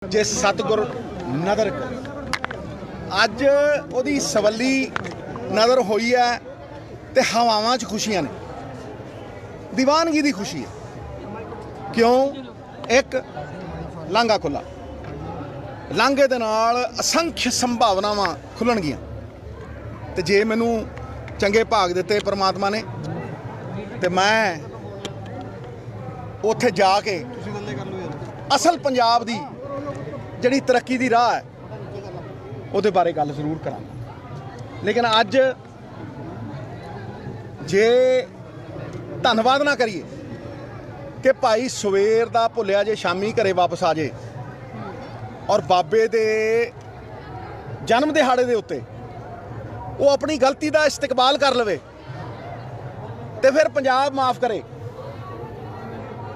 जे सतगुर नदर करे अज ओदी सवली नदर होई है ते हवावां च खुशियां ने दीवानगी दी खुशी है। क्यों? एक लांघा खुला, लांघे दे नाल असंख्य संभावनावां खुलणगियां ते जे मैनू चंगे भाग दिते परमात्मा ने ते मैं उत्थे जाके असल पंजाब दी जिहड़ी तरक्की दी राह है उहदे बारे गल जरूर करांगा। लेकिन अज जे धन्नवाद ना करिए कि भाई सवेर दा भुलिया जे शामी घरे वापस आ जाए और बाबे दे जन्म दिहाड़े दे उत्ते वो अपनी गलती दा इस्तकबाल कर लवे ते फिर पंजाब माफ़ करे,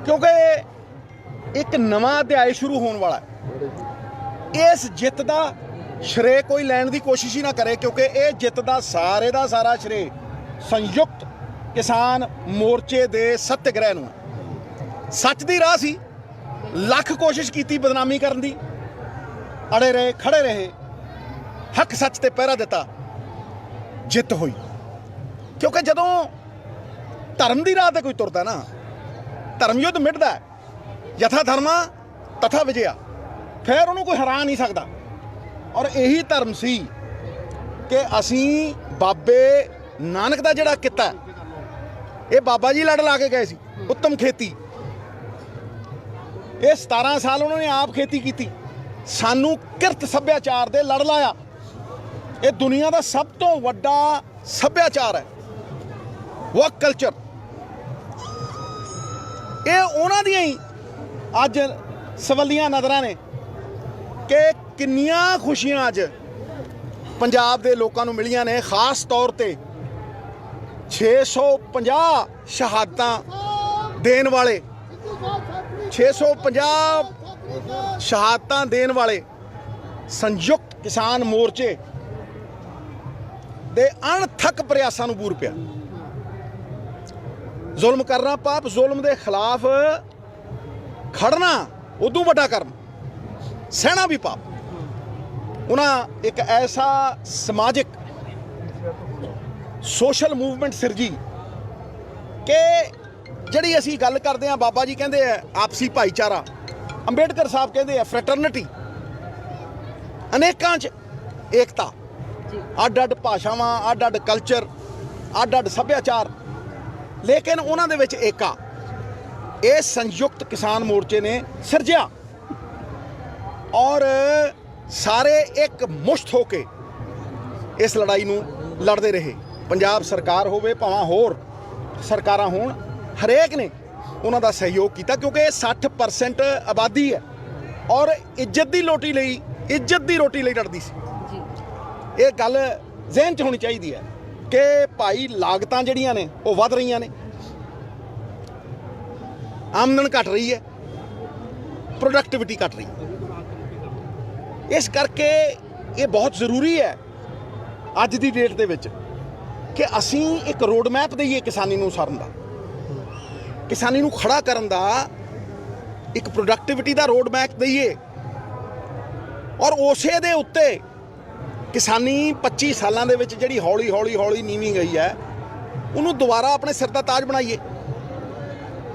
क्योंकि एक नवां अध्याय शुरू होने वाला है। इस जित का श्रेय कोई लैण की कोशिश ही ना करे, क्योंकि ये जित का सारा श्रेय संयुक्त किसान मोर्चे दे सत्याग्रह नूं है। सच की राह सी, लख कोशिश की बदनामी करन दी, अड़े रहे खड़े रहे, हक सच ते पहरा दिता, जित हुई। क्योंकि जदों धर्म की राह ते कोई तुरदा ना, धर्म युद्ध मिटदा है, यथा धर्मा तथा विजया, फिर उन्होंने कोई हरा नहीं सकता। और यही धर्म सी कि असी बाबे नानक का जिहड़ा किता ये बाबा जी लड़ ला के गए सी, उत्तम खेती। ये 17 साल उन्होंने आप खेती की, सानू किरत सभ्याचार दे लड़ लाया। ये दुनिया का सब तो वड्डा सभ्याचार है, वर्क कल्चर। ये उन्हां दियां ही अज सवलियां नज़रां ने कि किन्नियां खुशियां अज पंजाब दे लोकां नूं मिलियां ने। खास तौर ते 650 शहादतां देण वाले, 650 शहादतां देण वाले संयुक्त किसान मोर्चे दे अणथक प्रयासां नूं बूर पिया। जुल्म करना पाप, जुल्म दे खिलाफ खड़ना उदों वड्डा कर्म, सहना भी पाप। उन्हें एक ऐसा समाजिक सोशल मूवमेंट सिरजी कि जिहड़ी असीं गल करते हैं, बाबा जी कहते हैं आपसी भाईचारा, अंबेडकर साहब कहते हैं फ्रैटरनिटी, अनेकां च एकता, अड अड भाषावां, अड अड कल्चर, अड अड सभ्याचार, लेकिन उन्हां दे विच एका ये संयुक्त किसान मोर्चे ने सिरजिया और सारे एक मुश्त होके इस लड़ाई नूं लड़ते रहे। पंजाब सरकार होवे भावें होर सरकारां होण, हरेक ने उन्हां दा सहयोग किया, क्योंकि 60% आबादी है और इज्जत दी रोटी लई लड़दी सी। ये गल जहन च होनी चाहिदी है कि भाई लागतां जिहड़ियां ने वो वध रहीआं ने, आमदन घट रही है, प्रोडक्टिविटी घट रही है। इस करके ये बहुत जरूरी है अज की डेट दे विच कि असी एक रोड मैप दईए किसानी नूं सरन दा, किसानी नूं खड़ा करन दा, एक प्रोडक्टिविटी दा रोड मैप दईए और उसे दे उत्ते किसानी 25 सालां दे विच जिहड़ी हौली हौली हौली नीवी गई है उन्होंने दोबारा अपने सिर दा ताज बनाइए।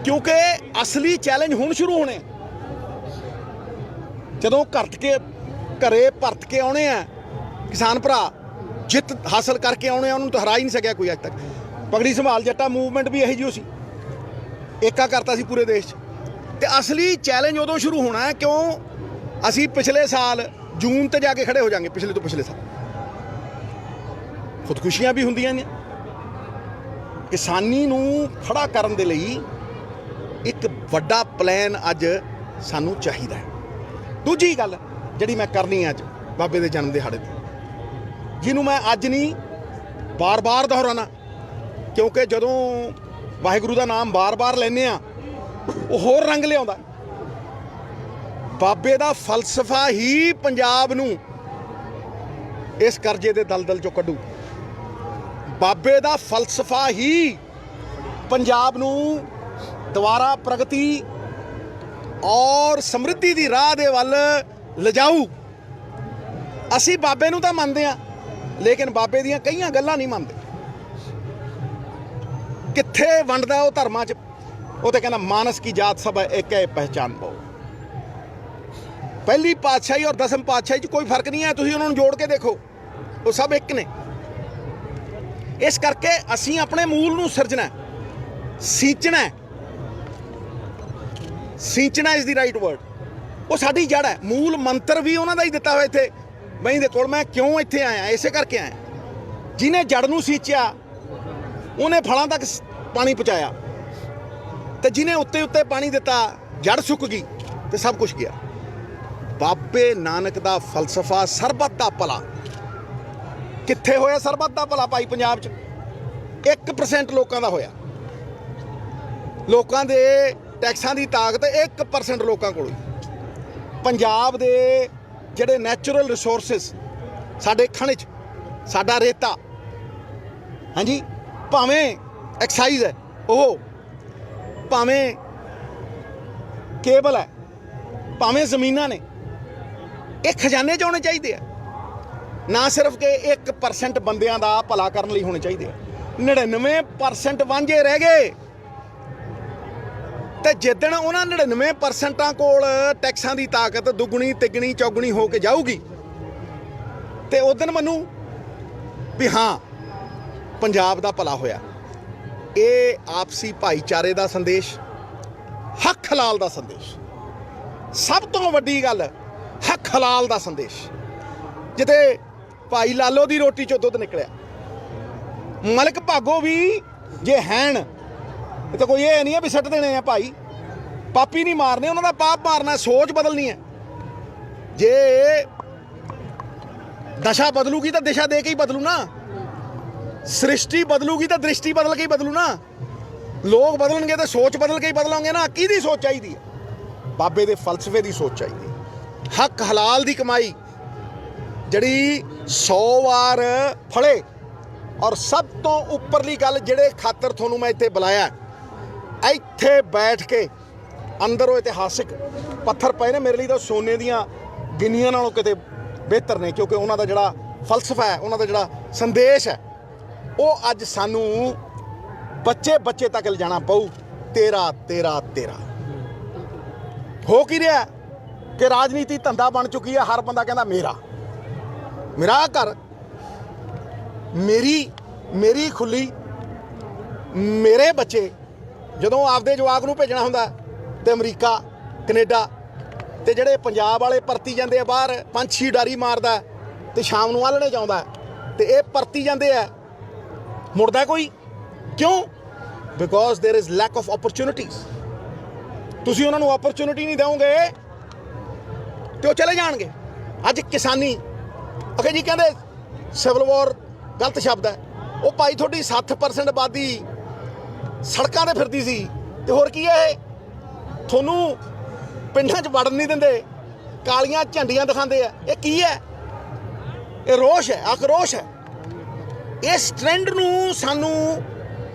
क्योंकि असली चैलेंज हुण शुरू होने, जदों घरे भरत के आने हैं किसान भरा, जित हासिल करके आने, उन्होंने तो हरा ही नहीं सकिया कोई अज तक। पगड़ी संभाल जट्टा मूवमेंट भी यही जी सी, एका करता सी पूरे देश ते असली चैलेंज उदों शुरू होना है। क्यों? असी पिछले साल जून ते जाके खड़े हो जाएंगे, पिछले तो पिछले साल खुदकुशियां भी होंदियां ने। किसानी नूं खड़ा करन दे लई एक वड्डा प्लान अज सानू चाहिदा है। दूजी गल जिहड़ी मैं करनी अज बाबे दे जन्म दिहाड़े ते, जिन्हों मैं अज नहीं बार बार दोहराना, क्योंकि जदों वाहिगुरू का नाम बार बार लैने आ वो होर रंग लियाउंदा। बाबे दा फलसफा ही पंजाब नूं इस करजे दे दलदल चों कड्ढू। बाबे दा फलसफा ही पंजाब नूं दोबारा प्रगति और समृद्धि की राह दे वल ਲਿਜਾਊ। ਅਸੀਂ ਬਾਬੇ ਨੂੰ ਤਾਂ ਮੰਨਦੇ ਹਾਂ, ਲੇਕਿਨ ਬਾਬੇ ਦੀਆਂ ਕਈਆਂ ਗੱਲਾਂ ਨਹੀਂ ਮੰਨਦੇ। ਕਿੱਥੇ ਵੰਡਦਾ ਉਹ ਧਰਮਾਂ 'ਚ? ਉਹ ਤੇ ਕਹਿੰਦਾ ਮਾਨਸ ਕੀ ਜਾਤ ਸਭ ਇੱਕ ਹੈ ਪਹਿਚਾਨ ਪਾਓ। ਪਹਿਲੀ ਪਾਤਸ਼ਾਹੀ ਔਰ ਦਸਮ ਪਾਤਸ਼ਾਹੀ 'ਚ ਕੋਈ ਫਰਕ ਨਹੀਂ ਹੈ, ਤੁਸੀਂ ਉਹਨਾਂ ਨੂੰ ਜੋੜ ਕੇ ਦੇਖੋ, ਉਹ ਸਭ ਇੱਕ ਨੇ। ਇਸ ਕਰਕੇ ਅਸੀਂ ਆਪਣੇ ਮੂਲ ਨੂੰ ਸਿਰਜਣਾ, ਸੀਂਚਣਾ। ਸੀਂਚਣਾ ਇਜ਼ ਦੀ ਰਾਈਟ ਵਰਡ। ਉਹ ਸਾਡੀ ਜੜ ਹੈ। ਮੂਲ ਮੰਤਰ ਵੀ ਉਹਨਾਂ ਦਾ ਹੀ ਦਿੱਤਾ ਹੋਇਆ ਇੱਥੇ। ਬਈ ਦੇ ਕੋਲ ਮੈਂ ਕਿਉਂ ਇੱਥੇ ਆਇਆ? ਇਸੇ ਕਰਕੇ ਆਇਆ। ਜਿਹਨੇ ਜੜ ਨੂੰ ਸੀਂਚਿਆ ਉਹਨੇ ਫਲਾਂ ਤੱਕ ਪਾਣੀ ਪਹੁੰਚਾਇਆ, ਤੇ ਜਿਹਨੇ ਉੱਤੇ ਉੱਤੇ ਪਾਣੀ ਦਿੱਤਾ ਜੜ ਸੁੱਕ ਗਈ ਤੇ ਸਭ ਕੁਝ ਗਿਆ। ਬਾਬੇ ਨਾਨਕ ਦਾ ਫਲਸਫਾ ਸਰਬੱਤ ਦਾ ਭਲਾ। ਕਿੱਥੇ ਹੋਇਆ ਸਰਬੱਤ ਦਾ ਭਲਾ ਭਾਈ? ਪੰਜਾਬ 'ਚ 1% ਲੋਕਾਂ ਦਾ ਹੋਇਆ। ਲੋਕਾਂ ਦੇ ਟੈਕਸਾਂ ਦੀ ਤਾਕਤ 1% ਲੋਕਾਂ ਕੋਲ। ਪੰਜਾਬ ਦੇ ਜਿਹੜੇ ਨੈਚੁਰਲ ਰਿਸੋਰਸਿਸ, ਸਾਡੇ ਖਣਿਜ, ਸਾਡਾ ਰੇਤਾ, ਹਾਂਜੀ, ਭਾਵੇਂ ਐਕਸਾਈਜ਼ ਹੈ, ਉਹ ਭਾਵੇਂ ਕੇਬਲ ਹੈ, ਭਾਵੇਂ ਜ਼ਮੀਨਾਂ ਨੇ, ਇਹ ਖਜ਼ਾਨੇ 'ਚ ਹੋਣੇ ਚਾਹੀਦੇ ਆ। ਨਾ ਸਿਰਫ ਕਿ 1% ਬੰਦਿਆਂ ਦਾ ਭਲਾ ਕਰਨ ਲਈ ਹੋਣੇ ਚਾਹੀਦੇ ਆ। 99% ਵਾਂਝੇ ਰਹਿ ਗਏ। ਤੇ ਜਿੱਦਣ ਉਹਨਾਂ 99% ਕੋਲ ਟੈਕਸਾਂ ਦੀ ਤਾਕਤ ਦੁੱਗਣੀ ਤਿੱਗਣੀ ਚੌਗਣੀ ਹੋ ਕੇ ਜਾਊਗੀ, ਤੇ ਉਦਣ ਮੈਨੂੰ ਵੀ ਹਾਂ ਪੰਜਾਬ ਦਾ ਭਲਾ ਹੋਇਆ। ਇਹ ਆਪਸੀ ਭਾਈਚਾਰੇ ਦਾ ਸੰਦੇਸ਼, ਹੱਕ ਹਲਾਲ ਦਾ ਸੰਦੇਸ਼। ਸਭ ਤੋਂ ਵੱਡੀ ਗੱਲ ਹੱਕ ਹਲਾਲ ਦਾ ਸੰਦੇਸ਼। ਜਿੱਥੇ ਭਾਈ ਲਾਲੋ ਦੀ ਰੋਟੀ 'ਚੋਂ ਦੁੱਧ ਨਿਕਲਿਆ, ਮਲਕ ਭਾਗੋ ਵੀ ਜੇ ਹੈਣ, ਤਾਂ ਕੋਈ ਇਹ ਨਹੀਂ ਹੈ ਵੀ ਸੱਟ ਦੇਣੇ ਆ ਭਾਈ। ਪਾਪੀ ਨਹੀਂ ਮਾਰਨੇ, ਉਹਨਾਂ ਦਾ ਪਾਪ ਮਾਰਨਾ। ਸੋਚ ਬਦਲਣੀ ਹੈ। ਜੇ ਦਸ਼ਾ ਬਦਲੂਗੀ ਤਾਂ ਦਿਸ਼ਾ ਦੇ ਕੇ ਹੀ ਬਦਲੂ ਨਾ। ਸ੍ਰਿਸ਼ਟੀ ਬਦਲੂਗੀ ਤਾਂ ਦ੍ਰਿਸ਼ਟੀ ਬਦਲ ਕੇ ਹੀ ਬਦਲੂ ਨਾ। ਲੋਕ ਬਦਲਣਗੇ ਤਾਂ ਸੋਚ ਬਦਲ ਕੇ ਹੀ ਬਦਲਾਂਗੇ ਨਾ। ਕਿਹਦੀ ਸੋਚ ਚਾਹੀਦੀ ਹੈ? ਬਾਬੇ ਦੇ ਫਲਸਫੇ ਦੀ ਸੋਚ ਚਾਹੀਦੀ ਹੈ। ਹੱਕ ਹਲਾਲ ਦੀ ਕਮਾਈ ਜਿਹੜੀ 100 ਵਾਰ ਫੜੇ। ਔਰ ਸਭ ਤੋਂ ਉੱਪਰਲੀ ਗੱਲ, ਜਿਹੜੇ ਖਾਤਰ ਤੁਹਾਨੂੰ ਮੈਂ ਇੱਥੇ ਬੁਲਾਇਆ, ਇੱਥੇ ਬੈਠ ਕੇ ਅੰਦਰੋਂ ਇਤਿਹਾਸਿਕ ਪੱਥਰ ਪਏ ਨੇ ਮੇਰੇ ਲਈ ਤਾਂ ਸੋਨੇ ਦੀਆਂ ਗਿਣੀਆਂ ਨਾਲੋਂ ਕਿਤੇ ਬਿਹਤਰ ਨੇ। ਕਿਉਂਕਿ ਉਹਨਾਂ ਦਾ ਜਿਹੜਾ ਫਲਸਫਾ ਹੈ, ਉਹਨਾਂ ਦਾ ਜਿਹੜਾ ਸੰਦੇਸ਼ ਹੈ, ਉਹ ਅੱਜ ਸਾਨੂੰ ਬੱਚੇ ਤੱਕ ਲਿਜਾਣਾ ਪਊ। ਤੇਰਾ ਤੇਰਾ ਤੇਰਾ ਹੋ ਕੀ ਰਿਹਾ ਕਿ ਰਾਜਨੀਤੀ ਧੰਦਾ ਬਣ ਚੁੱਕੀ ਹੈ। ਹਰ ਬੰਦਾ ਕਹਿੰਦਾ ਮੇਰਾ ਮੇਰਾ ਘਰ, ਮੇਰੀ ਖੁੱਲੀ, ਮੇਰੇ ਬੱਚੇ। ਜਦੋਂ ਆਪਦੇ ਜਵਾਕ ਨੂੰ ਭੇਜਣਾ ਹੁੰਦਾ ਤੇ ਅਮਰੀਕਾ, ਕੈਨੇਡਾ, ਤੇ ਜਿਹੜੇ ਪੰਜਾਬ ਵਾਲੇ ਪਰਤੀ ਜਾਂਦੇ ਆ ਬਾਹਰ, ਪੰਛੀ ਉਡਾਰੀ ਮਾਰਦਾ ਤੇ ਸ਼ਾਮ ਨੂੰ ਆਲਣੇ ਜਾਉਂਦਾ, ਤੇ ਇਹ ਪਰਤੀ ਜਾਂਦੇ ਆ, ਮੁੜਦਾ ਕੋਈ ਕਿਉਂ? Because there is lack of opportunities. ਤੁਸੀਂ ਉਹਨਾਂ ਨੂੰ ਓਪਰਚੁਨਿਟੀ ਨਹੀਂ ਦਿਓਗੇ ਤੇ ਉਹ ਚਲੇ ਜਾਣਗੇ। ਅੱਜ ਕਿਸਾਨੀ ਅਖੇ ਜੀ ਕਹਿੰਦੇ ਸਿਵਲ ਵਾਰ ਗਲਤ ਸ਼ਬਦ ਹੈ। ਉਹ ਭਾਈ ਤੁਹਾਡੀ 60% ਆਬਾਦੀ ਸੜਕਾਂ 'ਤੇ ਫਿਰਦੀ ਸੀ, ਤੇ ਹੋਰ ਕੀ ਹੈ? ਇਹ ਤੁਹਾਨੂੰ ਪਿੰਡਾਂ 'ਚ ਵੜਨ ਨਹੀਂ ਦਿੰਦੇ, ਕਾਲੀਆਂ ਝੰਡੀਆਂ ਦਿਖਾਉਂਦੇ ਆ। ਇਹ ਕੀ ਹੈ? ਇਹ ਰੋਸ਼ ਹੈ, ਆਕਰੋਸ਼ ਹੈ। ਇਸ ਟ੍ਰੈਂਡ ਨੂੰ ਸਾਨੂੰ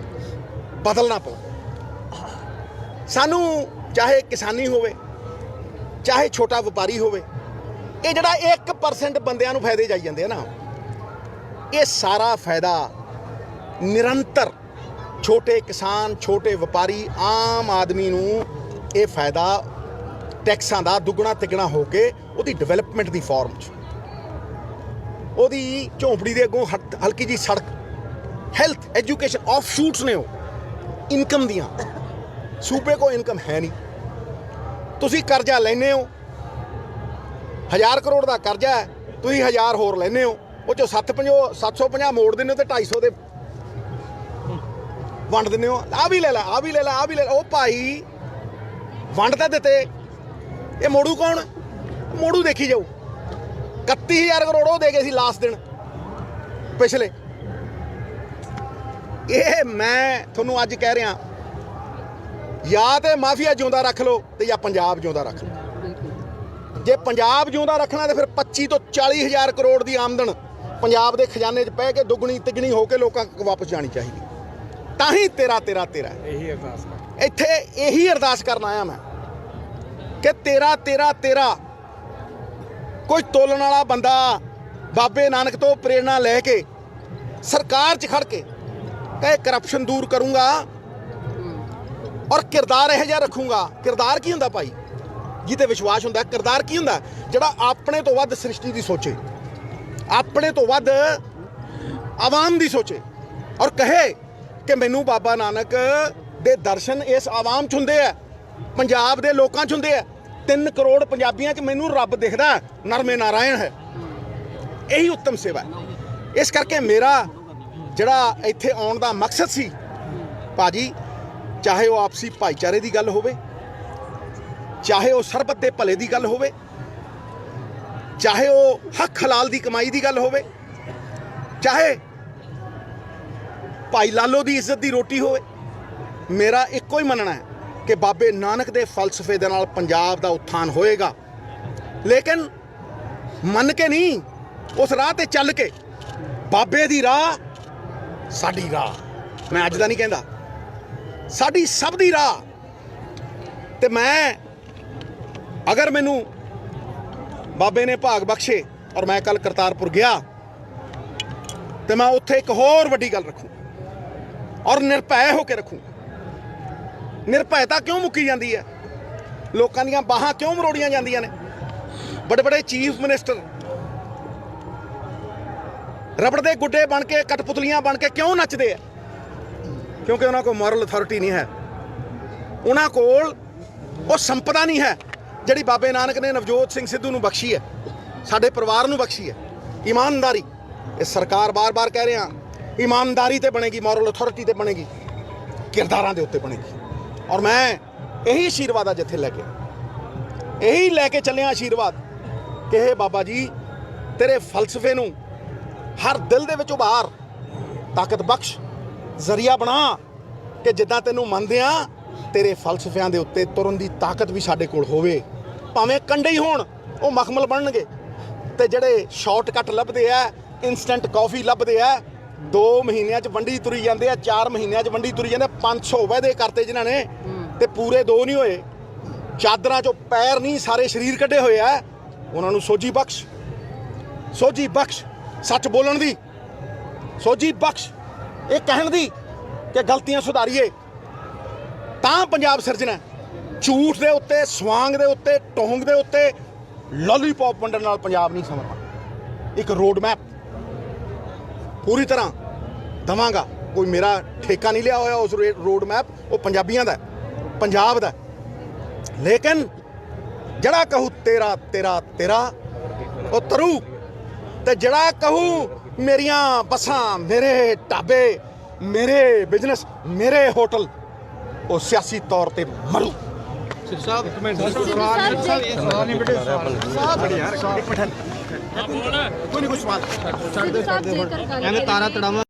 ਬਦਲਣਾ ਪਊ। ਸਾਨੂੰ ਚਾਹੇ ਕਿਸਾਨੀ ਹੋਵੇ, ਚਾਹੇ ਛੋਟਾ ਵਪਾਰੀ ਹੋਵੇ, ਇਹ ਜਿਹੜਾ 1% ਬੰਦਿਆਂ ਨੂੰ ਫਾਇਦੇ ਜਾਈ ਜਾਂਦੇ ਆ ਨਾ, ਇਹ ਸਾਰਾ ਫਾਇਦਾ ਨਿਰੰਤਰ ਛੋਟੇ ਕਿਸਾਨ, ਛੋਟੇ ਵਪਾਰੀ, ਆਮ ਆਦਮੀ ਨੂੰ ਇਹ ਫਾਇਦਾ ਟੈਕਸਾਂ ਦਾ ਦੁੱਗਣਾ ਤਿੱਗਣਾ ਹੋ ਕੇ ਉਹਦੀ ਡਿਵੈਲਪਮੈਂਟ ਦੀ ਫਾਰਮ 'ਚ, ਉਹਦੀ ਝੌਂਪੜੀ ਦੇ ਅੱਗੋਂ ਹਲਕੀ ਜੀ ਸੜਕ, ਹੈਲਥ, ਐਜੂਕੇਸ਼ਨ, ਆਫ ਸ਼ੂਟਸ ਨੇ ਉਹ ਇਨਕਮ ਦੀਆਂ। ਸੂਬੇ ਕੋਲ ਇਨਕਮ ਹੈ ਨਹੀਂ। ਤੁਸੀਂ ਕਰਜ਼ਾ ਲੈਂਦੇ ਹੋ, 1000 ਕਰੋੜ ਦਾ ਕਰਜ਼ਾ ਹੈ, ਤੁਸੀਂ 1000 ਹੋਰ ਲੈਂਦੇ ਹੋ, ਉਹ 'ਚੋਂ 750 ਮੋੜ ਦਿੰਦੇ ਹੋ ਤੇ 250 ਦੇ ਵੰਡ ਦਿੰਦੇ ਹੋ। ਆਹ ਵੀ ਲੈ ਲਾ, ਆਹ ਵੀ ਲੈ ਲਾ, ਆਹ ਵੀ ਲੈ ਲਾ। ਉਹ ਭਾਈ ਵੰਡ ਤਾਂ ਦਿੱਤੇ, ਇਹ ਮੋੜੂ ਕੌਣ? ਮੋੜੂ ਦੇਖੀ ਜਾਊ। 31000 ਕਰੋੜ ਉਹ ਦੇ ਗਏ ਸੀ ਲਾਸਟ ਦਿਨ ਪਿਛਲੇ। ਇਹ ਮੈਂ ਤੁਹਾਨੂੰ ਅੱਜ ਕਹਿ ਰਿਹਾ, ਜਾਂ ਤੇ ਮਾਫੀਆ ਜਿਉਂਦਾ ਰੱਖ ਲਓ ਤੇ ਜਾਂ ਪੰਜਾਬ ਜਿਉਂਦਾ ਰੱਖ ਲਓ। ਜੇ ਪੰਜਾਬ ਜਿਉਂਦਾ ਰੱਖਣਾ ਤੇ ਫਿਰ 25 ਤੋਂ 40,000 ਕਰੋੜ ਦੀ ਆਮਦਨ ਪੰਜਾਬ ਦੇ ਖਜ਼ਾਨੇ 'ਚ ਪੈ ਕੇ ਦੁੱਗਣੀ ਤਿੱਗਣੀ ਹੋ ਕੇ ਲੋਕਾਂ ਕੋਲ ਵਾਪਸ ਜਾਣੀ ਚਾਹੀਦੀ। ਤਾਂ ਹੀ ਤੇਰਾ ਤੇਰਾ ਤੇਰਾ ਇਹੀ ਅਰਦਾਸ ਇੱਥੇ ਇਹੀ ਅਰਦਾਸ ਕਰਨ ਆਇਆ ਮੈਂ ਕਿ ਤੇਰਾ ਤੇਰਾ ਤੇਰਾ ਕੋਈ ਤੋਲਣ ਵਾਲਾ ਬੰਦਾ ਬਾਬੇ ਨਾਨਕ ਤੋਂ ਪ੍ਰੇਰਣਾ ਲੈ ਕੇ ਸਰਕਾਰ 'ਚ ਖੜ ਕੇ ਕਹੇ ਕਰਪਸ਼ਨ ਦੂਰ ਕਰੂੰਗਾ ਔਰ ਕਿਰਦਾਰ ਇਹੋ ਜਿਹਾ ਰੱਖੂੰਗਾ। ਕਿਰਦਾਰ ਕੀ ਹੁੰਦਾ ਭਾਈ? ਜਿਹਤੇ ਵਿਸ਼ਵਾਸ ਹੁੰਦਾ। ਕਿਰਦਾਰ ਕੀ ਹੁੰਦਾ? ਜਿਹੜਾ ਆਪਣੇ ਤੋਂ ਵੱਧ ਸ੍ਰਿਸ਼ਟੀ ਦੀ ਸੋਚੇ, ਆਪਣੇ ਤੋਂ ਵੱਧ ਆਵਾਮ ਦੀ ਸੋਚੇ ਔਰ ਕਹੇ ਕਿ ਮੈਨੂੰ ਬਾਬਾ ਨਾਨਕ ਦੇ ਦਰਸ਼ਨ ਇਸ ਆਵਾਮ 'ਚ ਹੁੰਦੇ ਆ, ਪੰਜਾਬ ਦੇ ਲੋਕਾਂ 'ਚ ਹੁੰਦੇ ਆ। 3 ਕਰੋੜ ਪੰਜਾਬੀਆਂ 'ਚ ਮੈਨੂੰ ਰੱਬ ਦਿਖਦਾ, ਨਰਮੇ ਨਾਰਾਇਣ ਹੈ। ਇਹੀ ਉੱਤਮ ਸੇਵਾ ਹੈ। ਇਸ ਕਰਕੇ ਮੇਰਾ ਜਿਹੜਾ ਇੱਥੇ ਆਉਣ ਦਾ ਮਕਸਦ ਸੀ ਭਾਜੀ, ਚਾਹੇ ਉਹ ਆਪਸੀ ਭਾਈਚਾਰੇ ਦੀ ਗੱਲ ਹੋਵੇ, ਚਾਹੇ ਉਹ ਸਰਬੱਤ ਦੇ ਭਲੇ ਦੀ ਗੱਲ ਹੋਵੇ, ਚਾਹੇ ਉਹ ਹੱਕ ਹਲਾਲ ਦੀ ਕਮਾਈ ਦੀ ਗੱਲ ਹੋਵੇ, ਚਾਹੇ ਭਾਈ ਲਾਲੋ ਦੀ ਇੱਜ਼ਤ ਦੀ ਰੋਟੀ ਹੋਵੇ, ਮੇਰਾ ਇੱਕੋ ਹੀ ਮੰਨਣਾ ਹੈ ਕਿ ਬਾਬੇ ਨਾਨਕ ਦੇ ਫਲਸਫੇ ਦੇ ਨਾਲ ਪੰਜਾਬ ਦਾ ਉਥਾਨ ਹੋਏਗਾ। ਲੇਕਿਨ ਮੰਨ ਕੇ ਨਹੀਂ, ਉਸ ਰਾਹ ਤੇ ਚੱਲ ਕੇ। ਬਾਬੇ ਦੀ ਰਾਹ ਸਾਡੀ ਰਾਹ, ਮੈਂ ਅੱਜ ਦਾ ਨਹੀਂ ਕਹਿੰਦਾ, ਸਾਡੀ ਸਭ ਦੀ ਰਾਹ। ਤੇ ਮੈਂ ਅਗਰ ਮੈਨੂੰ ਬਾਬੇ ਨੇ ਭਾਗ ਬਖਸ਼ੇ ਔਰ ਮੈਂ ਕੱਲ ਕਰਤਾਰਪੁਰ ਗਿਆ ਤੇ ਮੈਂ ਉੱਥੇ ਇੱਕ ਹੋਰ ਵੱਡੀ ਗੱਲ ਰੱਖੂ ਔਰ ਨਿਰਭੈ ਹੋ ਕੇ ਰੱਖੂ। ਨਿਰਭੈਤਾ ਕਿਉਂ ਮੁੱਕੀ ਜਾਂਦੀ ਹੈ? ਲੋਕਾਂ ਦੀਆਂ ਬਾਹਾਂ ਕਿਉਂ ਮਰੋੜੀਆਂ ਜਾਂਦੀਆਂ ਨੇ? ਬੜੇ ਬੜੇ ਚੀਫ ਮਿਨਿਸਟਰ ਰਬੜ ਦੇ ਗੁੱਡੇ ਬਣ ਕੇ, ਕਠਪੁਤਲੀਆਂ ਬਣ ਕੇ ਕਿਉਂ ਨੱਚਦੇ ਆ? ਕਿਉਂਕਿ ਉਹਨਾਂ ਕੋਲ ਮੋਰਲ ਅਥਾਰਟੀ ਨਹੀਂ ਹੈ। ਉਹਨਾਂ ਕੋਲ ਉਹ ਸੰਪਦਾ ਨਹੀਂ ਹੈ ਜਿਹੜੀ ਬਾਬੇ ਨਾਨਕ ਨੇ ਨਵਜੋਤ ਸਿੰਘ ਸਿੱਧੂ ਨੂੰ ਬਖਸ਼ੀ ਹੈ, ਸਾਡੇ ਪਰਿਵਾਰ ਨੂੰ ਬਖਸ਼ੀ ਹੈ। ਇਮਾਨਦਾਰੀ, ਇਹ ਸਰਕਾਰ ਬਾਰ-ਬਾਰ ਕਹਿ ਰਹੇ ਹਾਂ, ਇਮਾਨਦਾਰੀ ਤੇ ਬਣੇਗੀ, ਮੋਰਲ ਅਥਾਰਟੀ ਤੇ ਬਣੇਗੀ, ਕਿਰਦਾਰਾਂ ਦੇ ਉੱਤੇ ਬਣੇਗੀ। ਔਰ ਮੈਂ ਇਹੀ ਆਸ਼ੀਰਵਾਦ ਆ ਜਿੱਥੇ ਲੈ ਕੇ, ਇਹੀ ਲੈ ਕੇ ਚੱਲਿਆ ਆਸ਼ੀਰਵਾਦ ਕਿ ਇਹ ਬਾਬਾ ਜੀ ਤੇਰੇ ਫਲਸਫੇ ਨੂੰ ਹਰ ਦਿਲ ਦੇ ਵਿੱਚ ਉਭਾਰ, ਤਾਕਤ ਬਖਸ਼, ਜ਼ਰੀਆ ਬਣਾ ਕਿ ਜਿੱਦਾਂ ਤੈਨੂੰ ਮੰਨਦੇ ਆ ਤੇਰੇ ਫਲਸਫਿਆਂ ਦੇ ਉੱਤੇ ਤੁਰਨ ਦੀ ਤਾਕਤ ਵੀ ਸਾਡੇ ਕੋਲ ਹੋਵੇ। ਭਾਵੇਂ ਕੰਡੇ ਹੀ ਹੋਣ, ਉਹ ਮਖਮਲ ਬਣਨਗੇ। ਤੇ ਜਿਹੜੇ ਸ਼ਾਰਟਕਟ ਲੱਭਦੇ ਆ, ਇਨਸਟੈਂਟ ਕਾਫੀ ਲੱਭਦੇ ਆ, 2 ਮਹੀਨਿਆਂ 'ਚ ਵੰਡੀ ਤੁਰੀ ਜਾਂਦੇ ਆ, 4 ਮਹੀਨਿਆਂ 'ਚ ਵੰਡੀ ਤੁਰੀ ਜਾਂਦੇ। 500 ਵਾਅਦੇ ਕਰਤੇ ਜਿਨ੍ਹਾਂ ਨੇ ਤੇ ਪੂਰੇ 2 ਨਹੀਂ ਹੋਏ। ਚਾਦਰਾਂ 'ਚੋਂ ਪੈਰ ਨਹੀਂ, ਸਾਰੇ ਸਰੀਰ ਕੱਢੇ ਹੋਏ ਆ। ਉਹਨਾਂ ਨੂੰ ਸੋਝੀ ਬਖਸ਼, ਸੋਝੀ ਬਖਸ਼, ਸੱਚ ਬੋਲਣ ਦੀ ਸੋਝੀ ਬਖਸ਼, ਇਹ ਕਹਿਣ ਦੀ ਕਿ ਗਲਤੀਆਂ ਸੁਧਾਰੀਏ ਤਾਂ ਪੰਜਾਬ ਸਿਰਜਣਾ। ਝੂਠ ਦੇ ਉੱਤੇ, ਸਵਾਂਗ ਦੇ ਉੱਤੇ, ਟੋਂਗ ਦੇ ਉੱਤੇ ਲੋਲੀਪੌਪ ਵੰਡਣ ਨਾਲ ਪੰਜਾਬ ਨਹੀਂ ਸੰਵਰਨਾ। ਇੱਕ ਰੋਡ ਮੈਪ ਪੂਰੀ ਤਰ੍ਹਾਂ ਦਵਾਂਗਾ। ਕੋਈ ਮੇਰਾ ਠੇਕਾ ਨਹੀਂ ਲਿਆ ਹੋਇਆ ਉਸ ਰੋਡ ਮੈਪ, ਉਹ ਪੰਜਾਬੀਆਂ ਦਾ, ਪੰਜਾਬ ਦਾ। ਲੇਕਿਨ ਜਿਹੜਾ ਕਹੂ ਤੇਰਾ ਤੇਰਾ ਤੇਰਾ ਉਹ ਤਰੂ, ਤੇ ਜਿਹੜਾ ਕਹੂ ਮੇਰੀਆਂ ਬੱਸਾਂ, ਮੇਰੇ ਢਾਬੇ, ਮੇਰੇ ਬਿਜ਼ਨਸ, ਮੇਰੇ ਹੋਟਲ, ਉਹ ਸਿਆਸੀ ਤੌਰ ਤੇ ਮਰੂ। ਸਾਹਿਬ ਇੱਕ ਮਿੰਟ ਸਵਾਲ ਨਹੀਂ ਬੇਟੇ, ਕੋਈ ਨਹੀਂ, ਕੋਈ ਸਵਾਲ ਐਵੇਂ ਤਾਰਾ ਤੜਾਵਾ